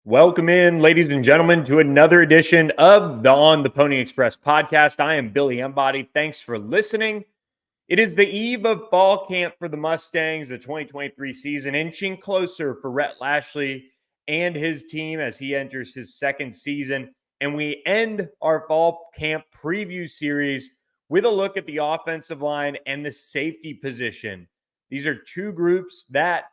Welcome in, ladies and gentlemen, to another edition of the On the Pony Express podcast. I am Billy Embody. Thanks for listening. It is the eve of fall camp for the Mustangs, the 2023 season, inching closer for Rhett Lashley and his team as he enters his second season. And we end our fall camp preview series with a look at the offensive line and the safety position. These are two groups that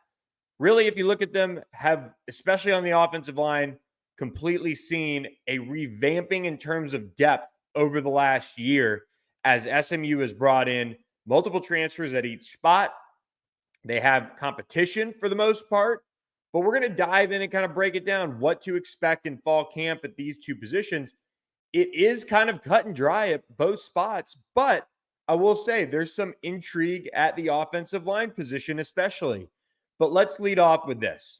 really, if you look at them, have, especially on the offensive line, completely seen a revamping in terms of depth over the last year as SMU has brought in multiple transfers at each spot. They have competition for the most part, but we're going to dive in and kind of break it down, what to expect in fall camp at these two positions. It is kind of cut and dry at both spots, but I will say there's some intrigue at the offensive line position especially. But let's lead off with this.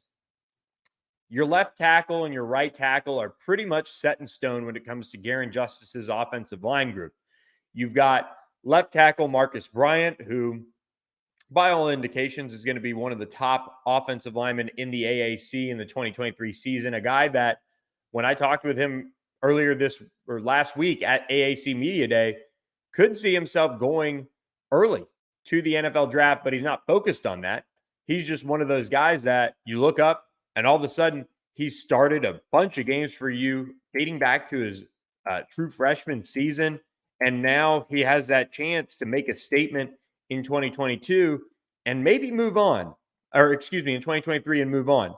Your left tackle and your right tackle are pretty much set in stone when it comes to Garen Justice's offensive line group. You've got left tackle Marcus Bryant, who, by all indications, is going to be one of the top offensive linemen in the AAC in the 2023 season. A guy that, when I talked with him last week at AAC Media Day, could see himself going early to the NFL draft, but he's not focused on that. He's just one of those guys that you look up and all of a sudden he's started a bunch of games for you dating back to his true freshman season. And now he has that chance to make a statement in 2022 and maybe move on, in 2023 and move on.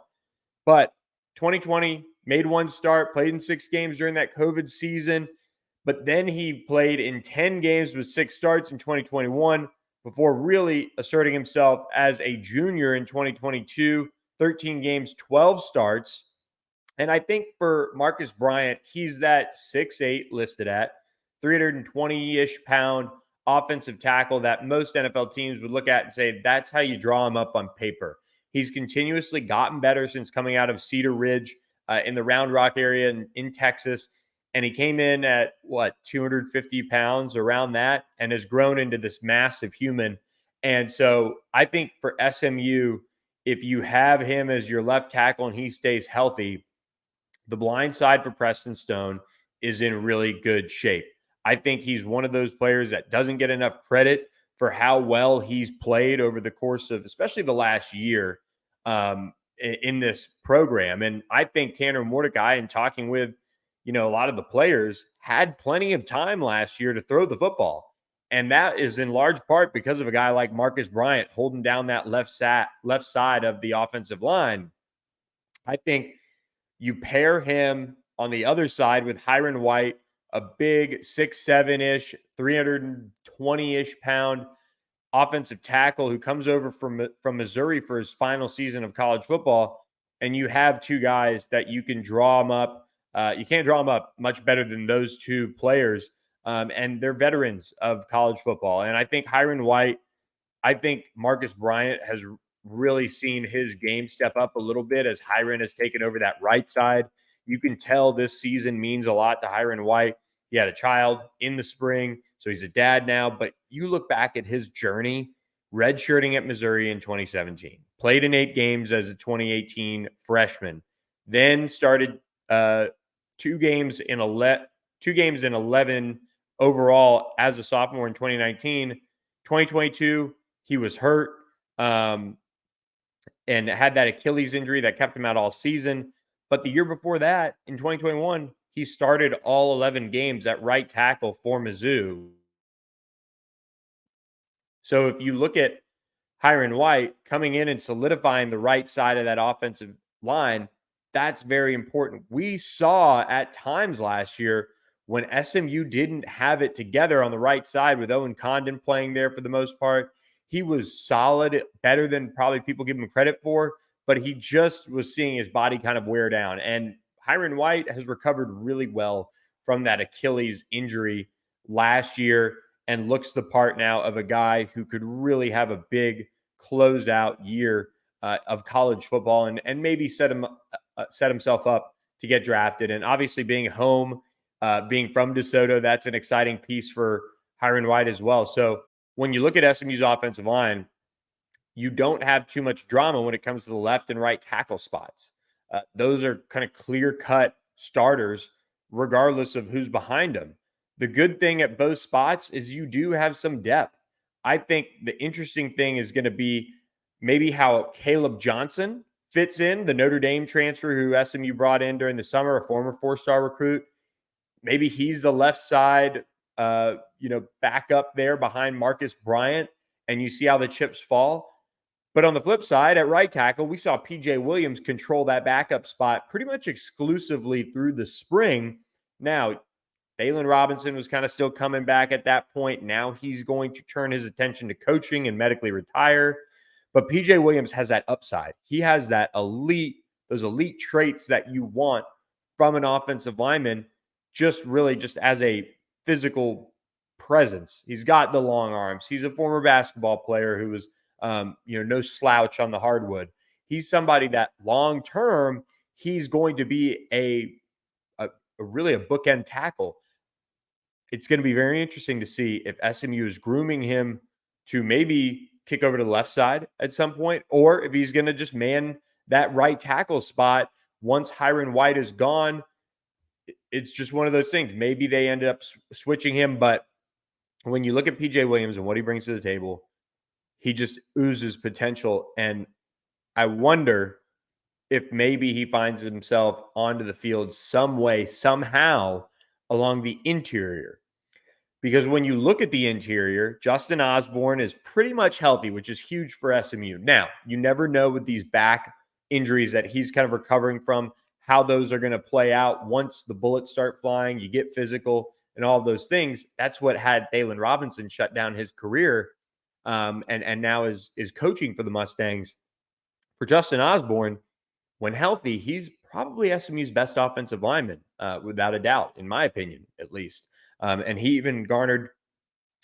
But 2020 made one start, played in 6 games during that COVID season, but then he played in 10 games with 6 starts in 2021. Before really asserting himself as a junior in 2022, 13 games, 12 starts. And I think for Marcus Bryant, he's that 6'8" listed at 320-ish pound offensive tackle that most NFL teams would look at and say, that's how you draw him up on paper. He's continuously gotten better since coming out of Cedar Ridge in the Round Rock area in Texas. And he came in at, 250 pounds, around that, and has grown into this massive human. And so I think for SMU, if you have him as your left tackle and he stays healthy, the blind side for Preston Stone is in really good shape. I think he's one of those players that doesn't get enough credit for how well he's played over the course of, especially the last year in this program. And I think Tanner Mordecai, in talking with a lot of the players, had plenty of time last year to throw the football. And that is in large part because of a guy like Marcus Bryant holding down that left side of the offensive line. I think you pair him on the other side with Hiron White, a big 6'7"-ish, 320-ish pound offensive tackle who comes over from Missouri for his final season of college football. And you have two guys that you can draw them up. You can't draw them up much better than those two players, and they're veterans of college football. And I think Hiron White, I think Marcus Bryant has really seen his game step up a little bit as Hiron has taken over that right side. You can tell this season means a lot to Hiron White. He had a child in the spring, so he's a dad now. But you look back at his journey, redshirting at Missouri in 2017, played in 8 games as a 2018 freshman, then started 2 games in 11 overall as a sophomore in 2019. 2022, he was hurt and had that Achilles injury that kept him out all season. But the year before that, in 2021, he started all 11 games at right tackle for Mizzou. So if you look at Hiron White coming in and solidifying the right side of that offensive line, that's very important. We saw at times last year when SMU didn't have it together on the right side with Owen Condon playing there for the most part. He was solid, better than probably people give him credit for, but he just was seeing his body kind of wear down. And Hiron White has recovered really well from that Achilles injury last year and looks the part now of a guy who could really have a big closeout year of college football and maybe set himself up to get drafted. And obviously being home, being from DeSoto, that's an exciting piece for Hiron White as well. So when you look at SMU's offensive line, you don't have too much drama when it comes to the left and right tackle spots. Those are kind of clear-cut starters, regardless of who's behind them. The good thing at both spots is you do have some depth. I think the interesting thing is going to be maybe how Caleb Johnson fits in, the Notre Dame transfer who SMU brought in during the summer, a former four-star recruit. Maybe he's the left side, back up there behind Marcus Bryant, and you see how the chips fall. But on the flip side, at right tackle, we saw PJ Williams control that backup spot pretty much exclusively through the spring. Now, Thalen Robinson was kind of still coming back at that point. Now he's going to turn his attention to coaching and medically retire. But PJ Williams has that upside. He has that those elite traits that you want from an offensive lineman, just as a physical presence. He's got the long arms. He's a former basketball player who was no slouch on the hardwood. He's somebody that long term, he's going to be a bookend tackle. It's going to be very interesting to see if SMU is grooming him to maybe kick over to the left side at some point, or if he's going to just man that right tackle spot once Hiron White is gone. It's just one of those things. Maybe they ended up switching him, but when you look at PJ Williams and what he brings to the table, he just oozes potential. And I wonder if maybe he finds himself onto the field some way, somehow along the interior. Because when you look at the interior, Justin Osborne is pretty much healthy, which is huge for SMU. Now, you never know with these back injuries that he's kind of recovering from, how those are going to play out once the bullets start flying, you get physical and all of those things. That's what had Thalen Robinson shut down his career and now is coaching for the Mustangs. For Justin Osborne, when healthy, he's probably SMU's best offensive lineman, without a doubt, in my opinion, at least. And he even garnered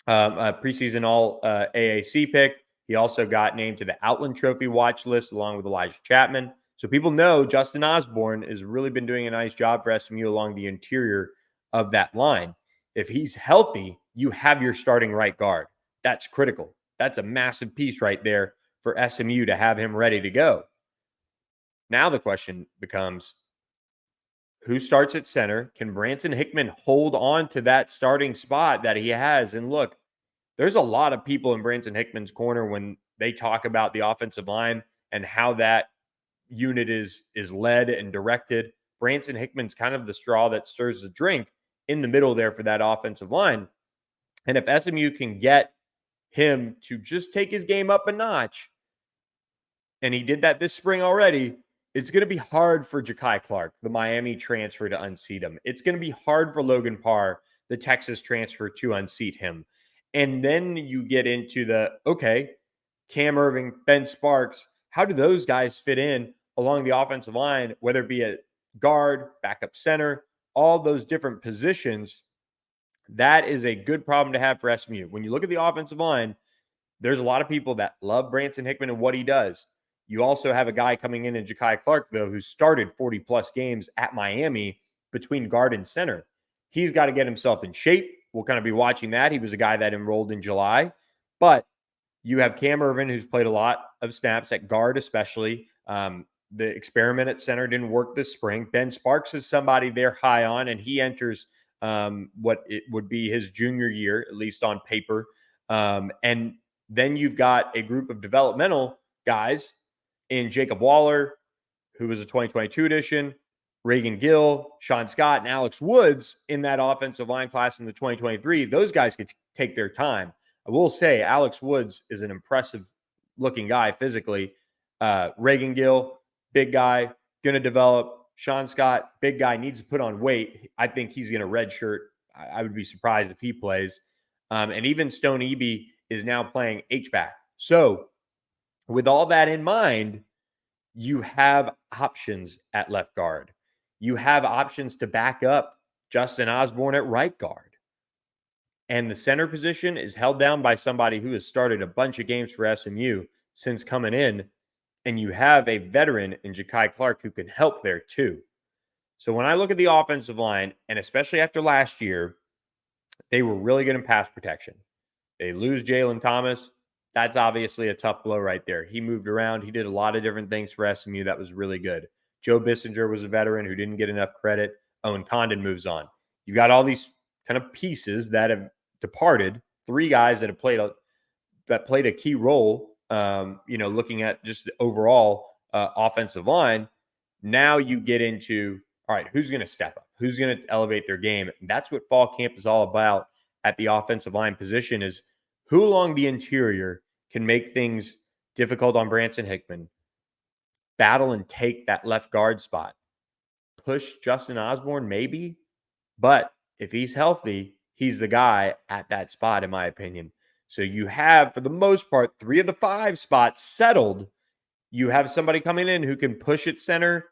a preseason all AAC pick. He also got named to the Outland Trophy watch list along with Elijah Chapman. So people know Justin Osborne has really been doing a nice job for SMU along the interior of that line. If he's healthy, you have your starting right guard. That's critical. That's a massive piece right there for SMU to have him ready to go. Now the question becomes, who starts at center? Can Branson Hickman hold on to that starting spot that he has? And look, there's a lot of people in Branson Hickman's corner when they talk about the offensive line and how that unit is led and directed. Branson Hickman's kind of the straw that stirs the drink in the middle there for that offensive line. And if SMU can get him to just take his game up a notch, and he did that this spring already, it's going to be hard for Ja'Kai Clark, the Miami transfer, to unseat him. It's going to be hard for Logan Parr, the Texas transfer, to unseat him. And then you get into Cam Irving, Ben Sparks, how do those guys fit in along the offensive line, whether it be a guard, backup center, all those different positions? That is a good problem to have for SMU. When you look at the offensive line, there's a lot of people that love Branson Hickman and what he does. You also have a guy coming in Ja'Kai Clark, though, who started 40-plus games at Miami between guard and center. He's got to get himself in shape. We'll kind of be watching that. He was a guy that enrolled in July. But you have Cam Irvin, who's played a lot of snaps at guard especially. The experiment at center didn't work this spring. Ben Sparks is somebody they're high on, and he enters what it would be his junior year, at least on paper. And then you've got a group of developmental guys in Jacob Waller, who was a 2022 edition, Reagan Gill, Sean Scott, and Alex Woods in that offensive line class in the 2023. Those guys could take their time. I will say Alex Woods is an impressive-looking guy physically. Reagan Gill, big guy, going to develop. Sean Scott, big guy, needs to put on weight. I think he's going to redshirt. I would be surprised if he plays. And even Stone Eby is now playing H-back. So with all that in mind, you have options at left guard. You have options to back up Justin Osborne at right guard. And the center position is held down by somebody who has started a bunch of games for SMU since coming in. And you have a veteran in Ja'Kai Clark who can help there too. So when I look at the offensive line, and especially after last year, they were really good in pass protection. They lose Jalen Thomas. That's obviously a tough blow right there. He moved around. He did a lot of different things for SMU that was really good. Joe Bissinger was a veteran who didn't get enough credit. Owen Condon moves on. You've got all these kind of pieces that have departed. 3 guys that have played a key role. Looking at just the overall offensive line. Now you get into, all right, who's going to step up? Who's going to elevate their game? And that's what fall camp is all about at the offensive line position, is who along the interior can make things difficult on Branson Hickman, battle and take that left guard spot, push Justin Osborne maybe, but if he's healthy, he's the guy at that spot, in my opinion. So you have, for the most part, 3 of the 5 spots settled. You have somebody coming in who can push at center,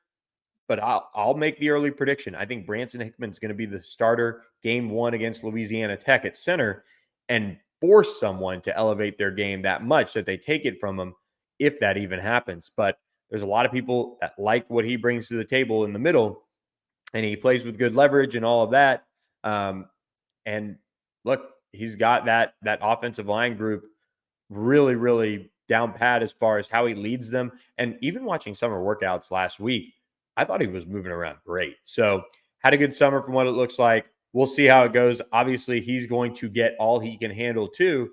but I'll make the early prediction. I think Branson Hickman's going to be the starter game 1 against Louisiana Tech at center and force someone to elevate their game that much that they take it from him, if that even happens. But there's a lot of people that like what he brings to the table in the middle, and he plays with good leverage and all of that. And look, he's got that offensive line group really, really down pat as far as how he leads them. And even watching summer workouts last week, I thought he was moving around great. So had a good summer from what it looks like. We'll see how it goes. Obviously, he's going to get all he can handle too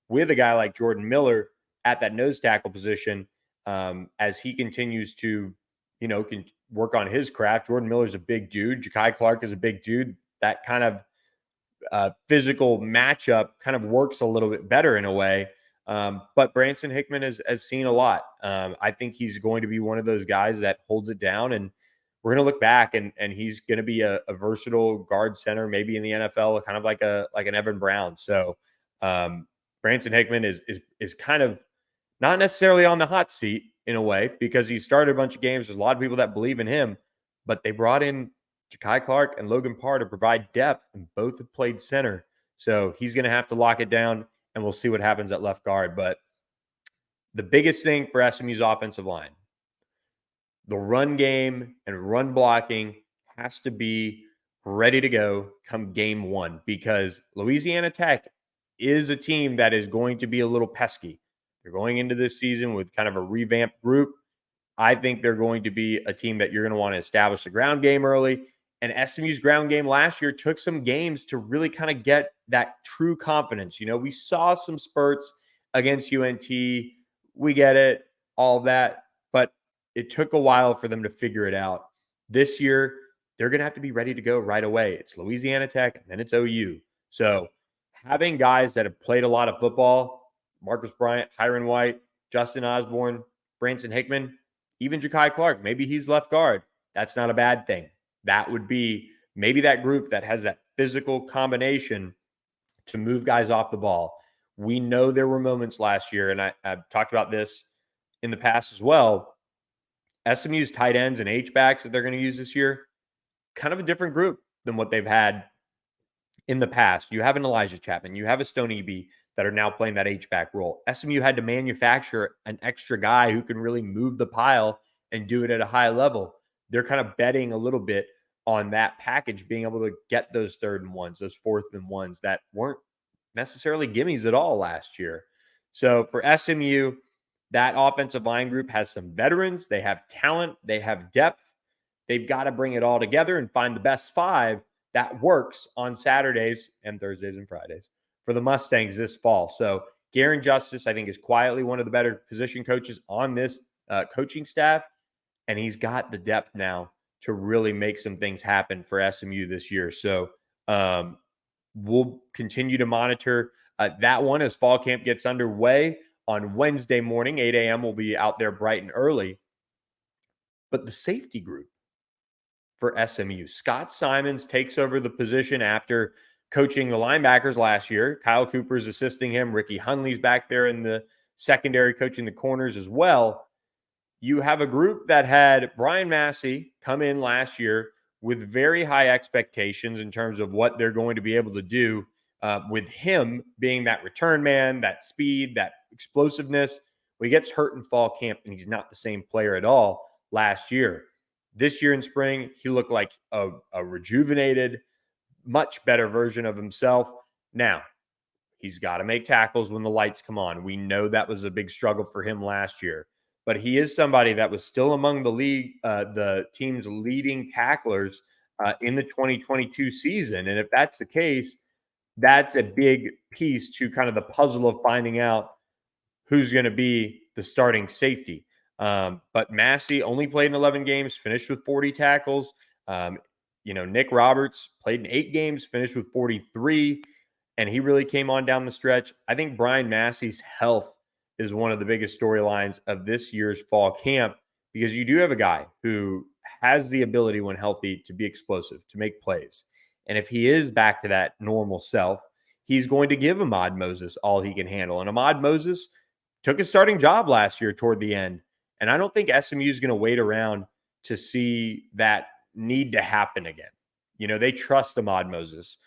with a guy like Jordan Miller at that nose tackle position as he continues to, can work on his craft. Jordan Miller's a big dude. Ja'Kai Clark is a big dude. That kind of physical matchup kind of works a little bit better in a way. But Branson Hickman has seen a lot. I think he's going to be one of those guys that holds it down, and we're going to look back and he's going to be a versatile guard center, maybe in the NFL, kind of like an Evan Brown. So Branson Hickman is kind of not necessarily on the hot seat in a way, because he started a bunch of games. There's a lot of people that believe in him, but they brought in Ja'Kai Clark and Logan Parr to provide depth, and both have played center. So he's going to have to lock it down, and we'll see what happens at left guard. But the biggest thing for SMU's offensive line, the run game and run blocking has to be ready to go come game 1, because Louisiana Tech is a team that is going to be a little pesky. They're going into this season with kind of a revamped group. I think they're going to be a team that you're going to want to establish the ground game early. And SMU's ground game last year took some games to really kind of get that true confidence. We saw some spurts against UNT. We get it, all of that. But it took a while for them to figure it out. This year, they're going to have to be ready to go right away. It's Louisiana Tech, and then it's OU. So having guys that have played a lot of football, Marcus Bryant, Hiron White, Justin Osborne, Branson Hickman, even Ja'Kai Clark, maybe he's left guard. That's not a bad thing. That would be maybe that group that has that physical combination to move guys off the ball. We know there were moments last year, and I've talked about this in the past as well. SMU's tight ends and H-backs that they're going to use this year, kind of a different group than what they've had in the past. You have an Elijah Chapman. You have a Stone Eby that are now playing that H-back role. SMU had to manufacture an extra guy who can really move the pile and do it at a high level. They're kind of betting a little bit on that package, being able to get those 3rd and 1s, those 4th and 1s that weren't necessarily gimmies at all last year. So for SMU, that offensive line group has some veterans. They have talent. They have depth. They've got to bring it all together and find the best 5 that works on Saturdays and Thursdays and Fridays for the Mustangs this fall. So Garen Justice, I think, is quietly one of the better position coaches on this coaching staff, and he's got the depth now to really make some things happen for SMU this year. So we'll continue to monitor that one as fall camp gets underway on Wednesday morning. 8 a.m. We'll be out there bright and early. But the safety group for SMU, Scott Simons takes over the position after coaching the linebackers last year. Kyle Cooper's assisting him. Ricky Hunley's back there in the secondary coaching the corners as well. You have a group that had Brian Massey come in last year with very high expectations in terms of what they're going to be able to do with him being that return man, that speed, that explosiveness. Well, he gets hurt in fall camp, and he's not the same player at all last year. This year in spring, he looked like a rejuvenated, much better version of himself. Now, he's got to make tackles when the lights come on. We know that was a big struggle for him last year. but he is somebody that was still among the team's leading tacklers in the 2022 season. And if that's the case, that's a big piece to kind of the puzzle of finding out who's going to be the starting safety. But Massey only played in 11 games, finished with 40 tackles. Nick Roberts played in 8 games, finished with 43, and he really came on down the stretch. I think Brian Massey's health is one of the biggest storylines of this year's fall camp, because you do have a guy who has the ability when healthy to be explosive, to make plays. And if he is back to that normal self, he's going to give Ahmad Moses all he can handle. And Ahmad Moses took his starting job last year toward the end. And I don't think SMU is going to wait around to see that need to happen again. They trust Ahmad Moses.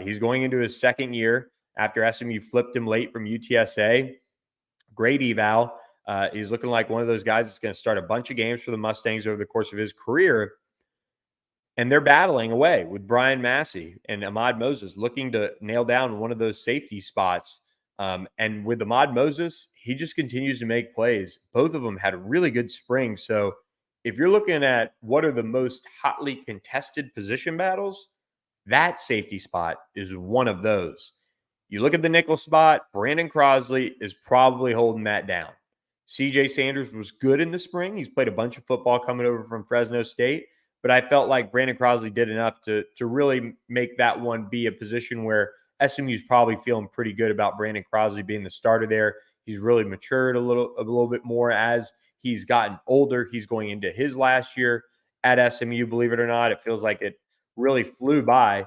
He's going into his second year after SMU flipped him late from UTSA. Great eval. He's looking like one of those guys that's going to start a bunch of games for the Mustangs over the course of his career. And they're battling away with Brian Massey and Ahmad Moses, looking to nail down one of those safety spots. And with Ahmad Moses, he just continues to make plays. Both of them had a really good spring. So if you're looking at what are the most hotly contested position battles, that safety spot is one of those. You look at the nickel spot, Brandon Crosley is probably holding that down. CJ Sanders was good in the spring. He's played a bunch of football coming over from Fresno State, but I felt like Brandon Crosley did enough to really make that one be a position where SMU's probably feeling pretty good about Brandon Crosley being the starter there. He's really matured a little bit more as he's gotten older. He's going into his last year at SMU, believe it or not. It feels like it really flew by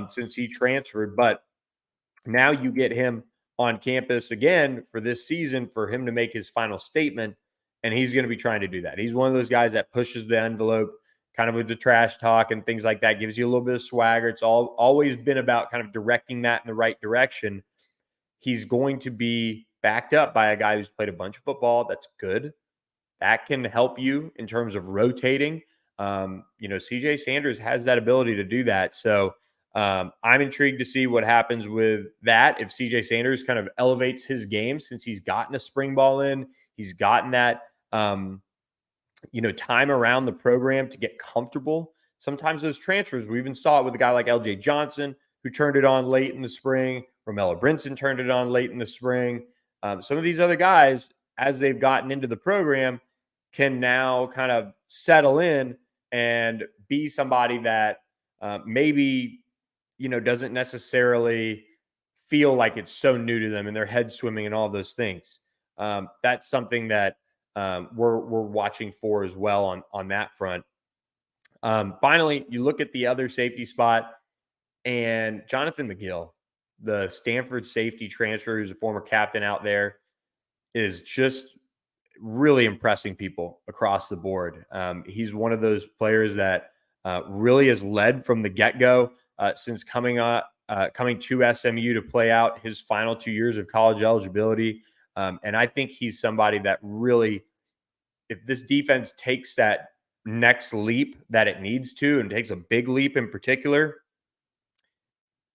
since he transferred, but now you get him on campus again for this season for him to make his final statement, and he's going to be trying to do that. He's one of those guys that pushes the envelope kind of with the trash talk and things like that, gives you a little bit of swagger. It's always been about kind of directing that in the right direction. He's going to be backed up by a guy who's played a bunch of football. That's good. That can help you in terms of rotating. CJ Sanders has that ability to do that. So I'm intrigued to see what happens with that. If CJ Sanders kind of elevates his game since he's gotten a spring ball in, he's gotten that, time around the program to get comfortable. Sometimes those transfers, we even saw it with a guy like LJ Johnson, who turned it on late in the spring. Romello Brinson turned it on late in the spring. Some of these other guys, as they've gotten into the program, can now kind of settle in and be somebody that maybe, doesn't necessarily feel like it's so new to them and their head swimming and all those things. That's something that we're watching for as well on that front. Finally, you look at the other safety spot, and Jonathan McGill, the Stanford safety transfer, who's a former captain out there, is just really impressing people across the board. He's one of those players that really has led from the get-go since coming to SMU to play out his final 2 years of college eligibility. And I think he's somebody that really, if this defense takes that next leap that it needs to, and takes a big leap in particular,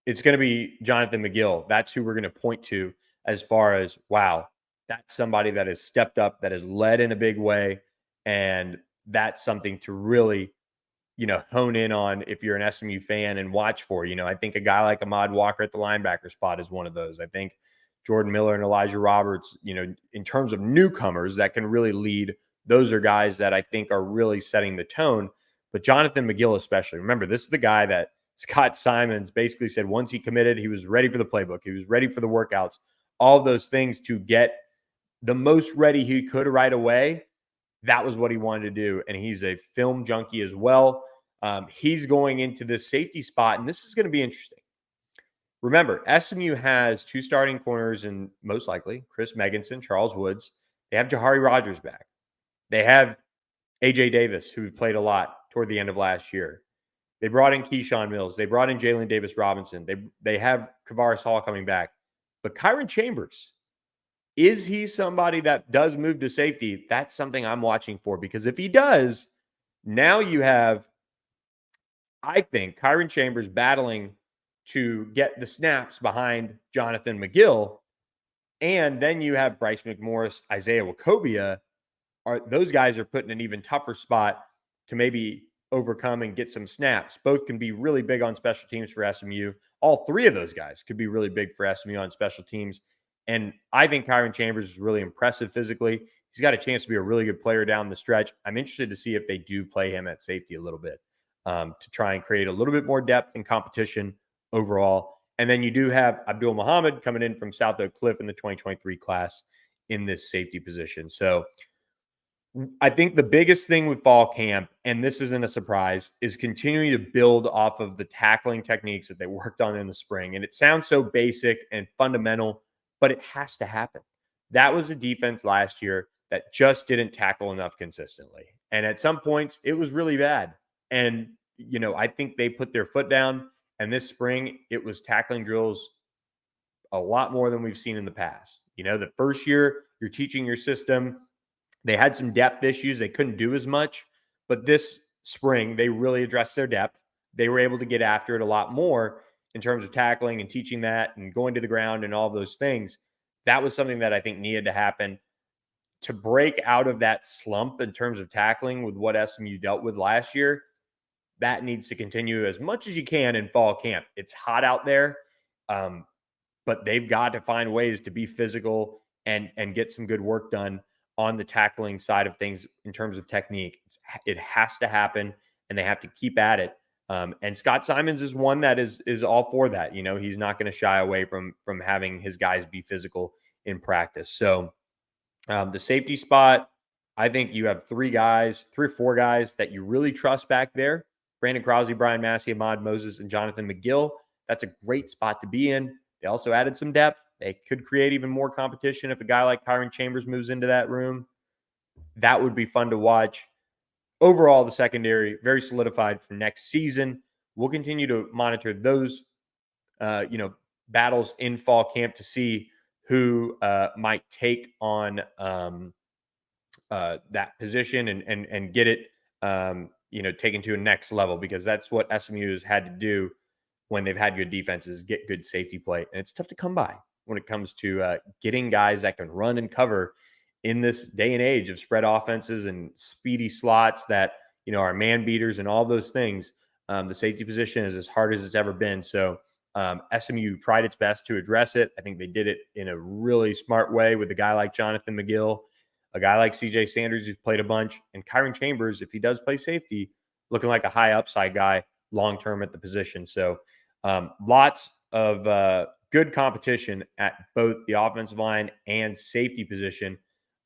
it's going to be Jonathan McGill. That's who we're going to point to as far as, wow, that's somebody that has stepped up, that has led in a big way. And that's something to really, hone in on if you're an SMU fan and watch for. I think a guy like Ahmad Walker at the linebacker spot is one of those. I think Jordan Miller and Elijah Roberts, in terms of newcomers that can really lead, those are guys that I think are really setting the tone. But Jonathan McGill especially, remember, this is the guy that Scott Simons basically said once he committed, he was ready for the playbook. He was ready for the workouts, all of those things to get the most ready he could right away. That was what he wanted to do. And he's a film junkie as well. He's going into this safety spot, and this is going to be interesting. Remember, SMU has 2 starting corners, and most likely Chris Meganson, Charles Woods. They have Jahari Rogers back. They have AJ Davis, who played a lot toward the end of last year. They brought in Keyshawn Mills. They brought in Jalen Davis Robinson. They have Kavaris Hall coming back. But Kyron Chambers, is he somebody that does move to safety? That's something I'm watching for, because if he does, now you have, I think, Kyron Chambers battling to get the snaps behind Jonathan McGill. And then you have Bryce McMorris, Isaiah Wacobia those guys are put in an even tougher spot to maybe overcome and get some snaps. Both can be really big on special teams for SMU. All three of those guys could be really big for SMU on special teams. And I think Kyron Chambers is really impressive physically. He's got a chance to be a really good player down the stretch. I'm interested to see if they do play him at safety a little bit to try and create a little bit more depth and competition overall. And then you do have Abdul Muhammad coming in from South Oak Cliff in the 2023 class in this safety position. So I think the biggest thing with fall camp, and this isn't a surprise, is continuing to build off of the tackling techniques that they worked on in the spring. And it sounds so basic and fundamental, but it has to happen. That was a defense last year that just didn't tackle enough consistently. And at some points, it was really bad. And, I think they put their foot down. And this spring, it was tackling drills a lot more than we've seen in the past. The first year, you're teaching your system. They had some depth issues. They couldn't do as much. But this spring, they really addressed their depth. They were able to get after it a lot more in terms of tackling and teaching that and going to the ground and all those things. That was something that I think needed to happen to break out of that slump in terms of tackling with what SMU dealt with last year. That needs to continue as much as you can in fall camp. It's hot out there, but they've got to find ways to be physical and get some good work done on the tackling side of things in terms of technique. It has to happen, and they have to keep at it. And Scott Simons is one that is all for that. He's not going to shy away from having his guys be physical in practice. So the safety spot, I think you have 3 or 4 guys that you really trust back there. Brandon Crosby, Brian Massey, Ahmad Moses, and Jonathan McGill. That's a great spot to be in. They also added some depth. They could create even more competition if a guy like Kyron Chambers moves into that room. That would be fun to watch. Overall, the secondary, very solidified for next season. We'll continue to monitor those, battles in fall camp to see who might take on that position and get it, taken to a next level, because that's what SMU has had to do when they've had good defenses, get good safety play. And it's tough to come by when it comes to getting guys that can run and cover in this day and age of spread offenses and speedy slots that, are man beaters and all those things. The safety position is as hard as it's ever been. So SMU tried its best to address it. I think they did it in a really smart way with a guy like Jonathan McGill, a guy like CJ Sanders, who's played a bunch, and Kyron Chambers, if he does play safety, looking like a high upside guy long-term at the position. So lots of good competition at both the offensive line and safety position.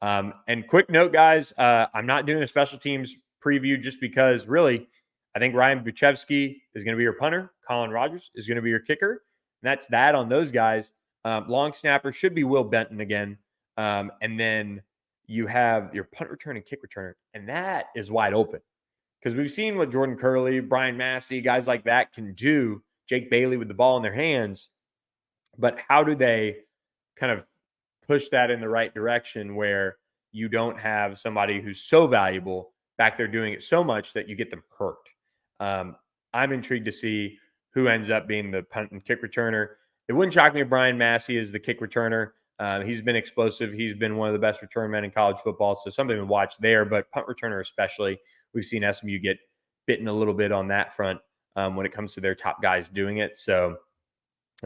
And quick note, guys, I'm not doing a special teams preview just because really I think Ryan Buchevsky is going to be your punter. Colin Rogers is going to be your kicker. And that's that on those guys. Long snapper should be Will Benton again. And then you have your punt return and kick returner. And that is wide open because we've seen what Jordan Curley, Brian Massey, guys like that can do. Jake Bailey with the ball in their hands. But how do they kind of push that in the right direction where you don't have somebody who's so valuable back there doing it so much that you get them hurt? I'm intrigued to see who ends up being the punt and kick returner. It wouldn't shock me if Brian Massey is the kick returner. He's been explosive. He's been one of the best return men in college football, so something to watch there. But punt returner especially, we've seen SMU get bitten a little bit on that front when it comes to their top guys doing it. So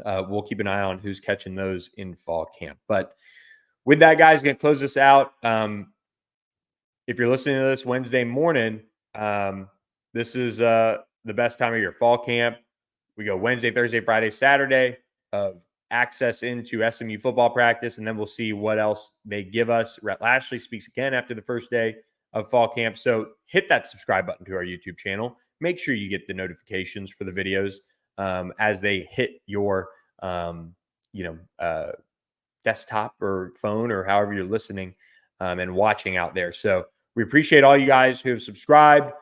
we'll keep an eye on who's catching those in fall camp. But with that, guys, going to close this out. If you're listening to this Wednesday morning, this is the best time of your fall camp. We go Wednesday, Thursday, Friday, Saturday of access into SMU football practice, and then we'll see what else they give us. Rhett Lashley speaks again after the first day of fall camp. So hit that subscribe button to our YouTube channel. Make sure you get the notifications for the videos as they hit your desktop or phone or however you're listening and watching out there. So we appreciate all you guys who have subscribed.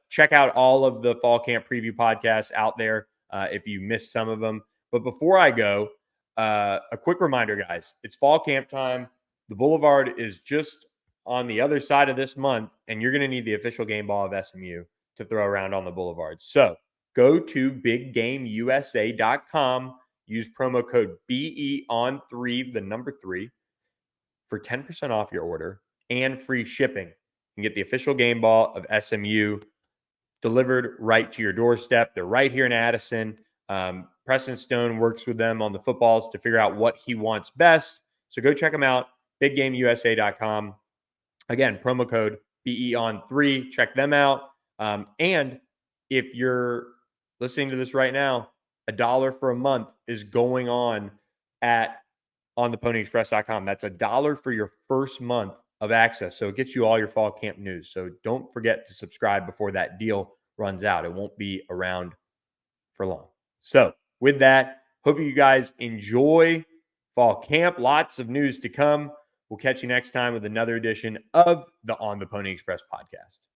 Check out all of the fall camp preview podcasts out there if you missed some of them. But before I go, a quick reminder, guys, it's fall camp time. The Boulevard is just on the other side of this month, and you're going to need the official game ball of SMU to throw around on the Boulevard. So go to biggameusa.com, use promo code BEON3, the number 3, for 10% off your order. and free shipping. You can get the official game ball of SMU delivered right to your doorstep. They're right here in Addison. Preston Stone works with them on the footballs to figure out what he wants best. So go check them out, biggameusa.com. Again, promo code BEON3. Check them out. And if you're listening to this right now, $1 for a month is going on at ontheponyexpress.com. That's $1 for your first month of access. So it gets you all your fall camp news. So don't forget to subscribe before that deal runs out. It won't be around for long. So with that, hope you guys enjoy fall camp. Lots of news to come. We'll catch you next time with another edition of the On the Pony Express podcast.